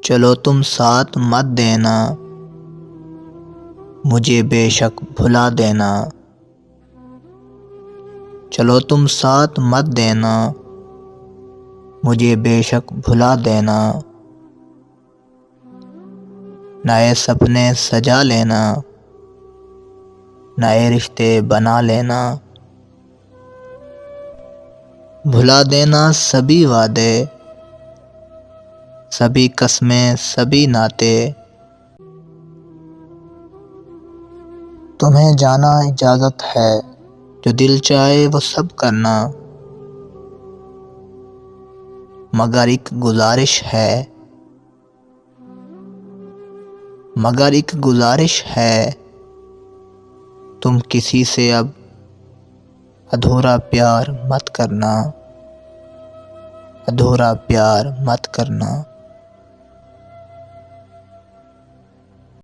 چلو تم ساتھ مت دینا، مجھے بے شک بھلا دینا۔ چلو تم ساتھ مت دینا، مجھے بے شک بھلا دینا۔ نئے سپنے سجا لینا، نئے رشتے بنا لینا۔ بھلا دینا سبھی وعدے، سبھی قسمیں، سبھی ناطے۔ تمہیں جانا اجازت ہے، جو دل چاہے وہ سب کرنا، مگر ایک گزارش ہے، مگر ایک گزارش ہے، تم کسی سے اب ادھورا پیار مت کرنا، ادھورا پیار مت کرنا۔